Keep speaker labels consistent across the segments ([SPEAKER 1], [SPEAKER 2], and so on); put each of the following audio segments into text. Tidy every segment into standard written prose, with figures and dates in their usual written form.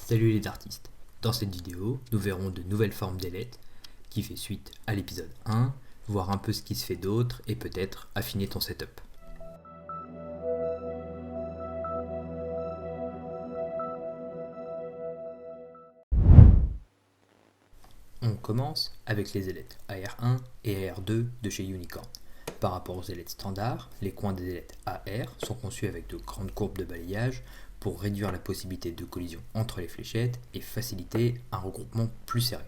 [SPEAKER 1] Salut les artistes. Dans cette vidéo, nous verrons de nouvelles formes d'ailettes qui fait suite à l'épisode 1, voir un peu ce qui se fait d'autre et peut-être affiner ton setup. On commence avec les ailettes AR1 et AR2 de chez Unicorn. Par rapport aux ailettes standards, les coins des ailettes AR sont conçus avec de grandes courbes de balayage pour réduire la possibilité de collision entre les fléchettes et faciliter un regroupement plus serré.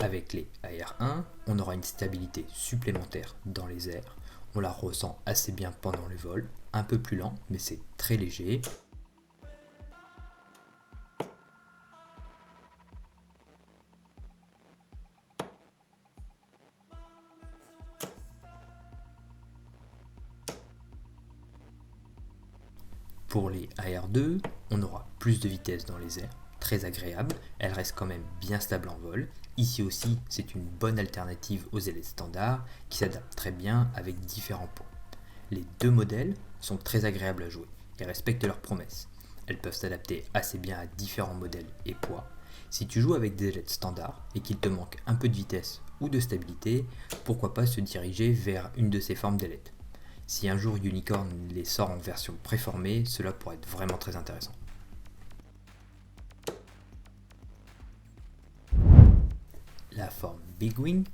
[SPEAKER 1] Avec les AR1, on aura une stabilité supplémentaire dans les airs. On la ressent assez bien pendant le vol, un peu plus lent, mais c'est très léger. Pour les AR2, on aura plus de vitesse dans les airs, très agréable, elle reste quand même bien stable en vol. Ici aussi, c'est une bonne alternative aux ailettes standards qui s'adaptent très bien avec différents poids. Les deux modèles sont très agréables à jouer et respectent leurs promesses. Elles peuvent s'adapter assez bien à différents modèles et poids. Si tu joues avec des ailettes standards et qu'il te manque un peu de vitesse ou de stabilité, pourquoi pas se diriger vers une de ces formes d'ailettes. Si un jour Unicorn les sort en version préformée, cela pourrait être vraiment très intéressant. La forme Big Wing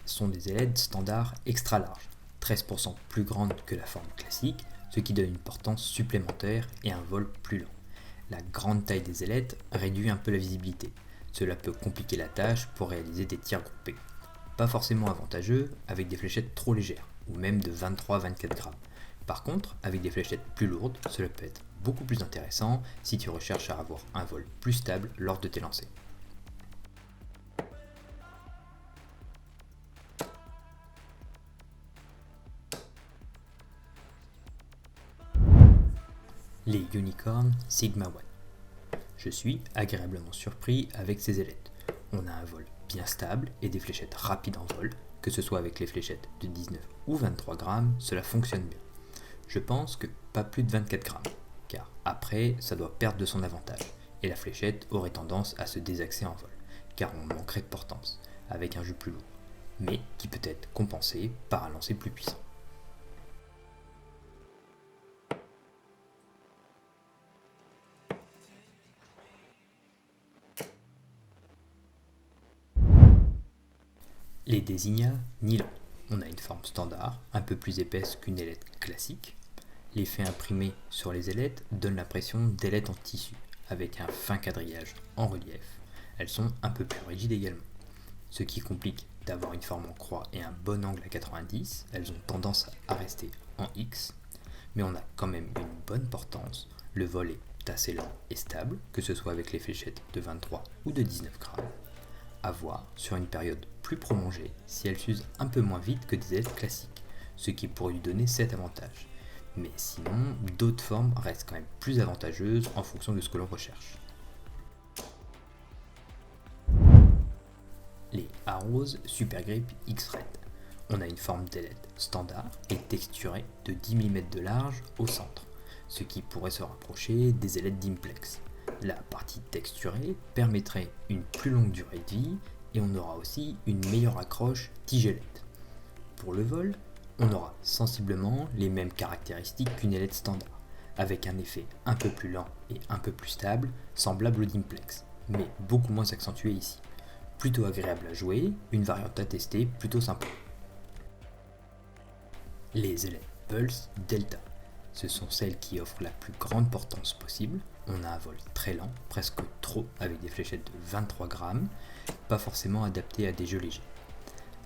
[SPEAKER 1] sont des ailettes standards extra larges, 13% plus grandes que la forme classique, ce qui donne une portance supplémentaire et un vol plus lent. La grande taille des ailettes réduit un peu la visibilité. Cela peut compliquer la tâche pour réaliser des tirs groupés. Pas forcément avantageux avec des fléchettes trop légères, ou même de 23-24 grammes. Par contre, avec des fléchettes plus lourdes, cela peut être beaucoup plus intéressant si tu recherches à avoir un vol plus stable lors de tes lancers. Les Unicorn Sigma One. Je suis agréablement surpris avec ces ailettes. On a un vol bien stable et des fléchettes rapides en vol, que ce soit avec les fléchettes de 19 ou 23 grammes, cela fonctionne bien. Je pense que pas plus de 24 grammes, car après, ça doit perdre de son avantage, et la fléchette aurait tendance à se désaxer en vol, car on manquerait de portance, avec un jeu plus lourd, mais qui peut être compensé par un lancer plus puissant. Les Désigna nylon. On a une forme standard, un peu plus épaisse qu'une ailette classique. L'effet imprimé sur les ailettes donne l'impression d'ailettes en tissu, avec un fin quadrillage en relief. Elles sont un peu plus rigides également, ce qui complique d'avoir une forme en croix et un bon angle à 90. Elles ont tendance à rester en X, mais on a quand même une bonne portance. Le vol est assez lent et stable, que ce soit avec les fléchettes de 23 ou de 19 grammes. À voir sur une période plus prolongée si elles s'usent un peu moins vite que des ailettes classiques, ce qui pourrait lui donner cet avantage. Mais sinon, d'autres formes restent quand même plus avantageuses en fonction de ce que l'on recherche. Les Arrows Super Grip X-Red. On a une forme d'ailette standard et texturée de 10 mm de large au centre, ce qui pourrait se rapprocher des ailettes d'Implex. La partie texturée permettrait une plus longue durée de vie et on aura aussi une meilleure accroche tigelette. Pour le vol, on aura sensiblement les mêmes caractéristiques qu'une ailette standard, avec un effet un peu plus lent et un peu plus stable, semblable au Dimplex, mais beaucoup moins accentué ici. Plutôt agréable à jouer, une variante à tester plutôt sympa. Les ailettes Pulse Delta. Ce sont celles qui offrent la plus grande portance possible. On a un vol très lent, presque trop, avec des fléchettes de 23 grammes, pas forcément adaptées à des jeux légers.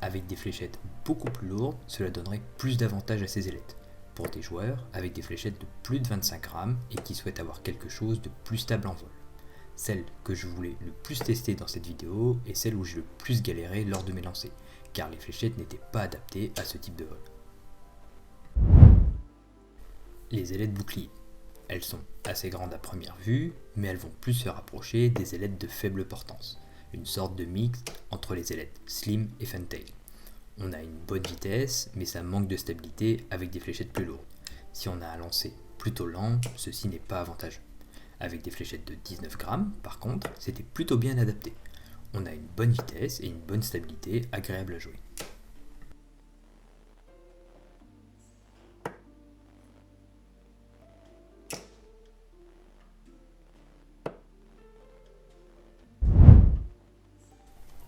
[SPEAKER 1] Avec des fléchettes beaucoup plus lourdes, cela donnerait plus d'avantages à ces ailettes. Pour des joueurs avec des fléchettes de plus de 25 grammes et qui souhaitent avoir quelque chose de plus stable en vol. Celle que je voulais le plus tester dans cette vidéo est celle où j'ai le plus galéré lors de mes lancers, car les fléchettes n'étaient pas adaptées à ce type de vol. Les ailettes boucliers. Elles sont assez grandes à première vue, mais elles vont plus se rapprocher des ailettes de faible portance, une sorte de mix entre les ailettes slim et fantail. On a une bonne vitesse, mais ça manque de stabilité avec des fléchettes plus lourdes. Si on a un lancer plutôt lent, ceci n'est pas avantageux. Avec des fléchettes de 19 grammes, par contre, c'était plutôt bien adapté. On a une bonne vitesse et une bonne stabilité, agréable à jouer.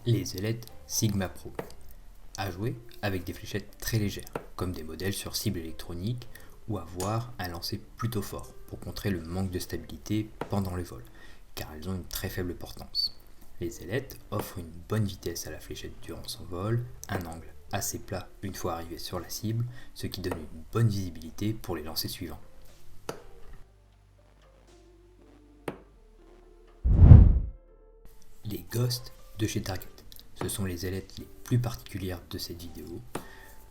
[SPEAKER 1] Les ailettes Sigma Pro. À jouer avec des fléchettes très légères, comme des modèles sur cible électronique, ou avoir un lancer plutôt fort pour contrer le manque de stabilité pendant les vols, car elles ont une très faible portance. Les ailettes offrent une bonne vitesse à la fléchette durant son vol, un angle assez plat une fois arrivé sur la cible, ce qui donne une bonne visibilité pour les lancers suivants. Les Ghosts de chez Target. Ce sont les ailettes les plus particulières de cette vidéo.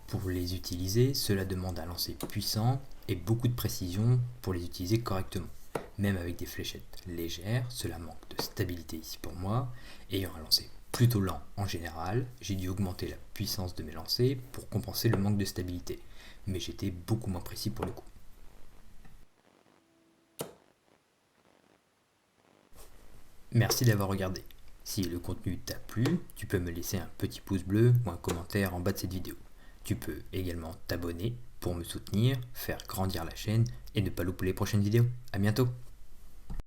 [SPEAKER 1] Pour les utiliser, cela demande un lancer puissant et beaucoup de précision pour les utiliser correctement. Même avec des fléchettes légères, cela manque de stabilité ici pour moi. Ayant un lancer plutôt lent en général, j'ai dû augmenter la puissance de mes lancers pour compenser le manque de stabilité. Mais j'étais beaucoup moins précis pour le coup. Merci d'avoir regardé. Si le contenu t'a plu, tu peux me laisser un petit pouce bleu ou un commentaire en bas de cette vidéo. Tu peux également t'abonner pour me soutenir, faire grandir la chaîne et ne pas louper les prochaines vidéos. A bientôt!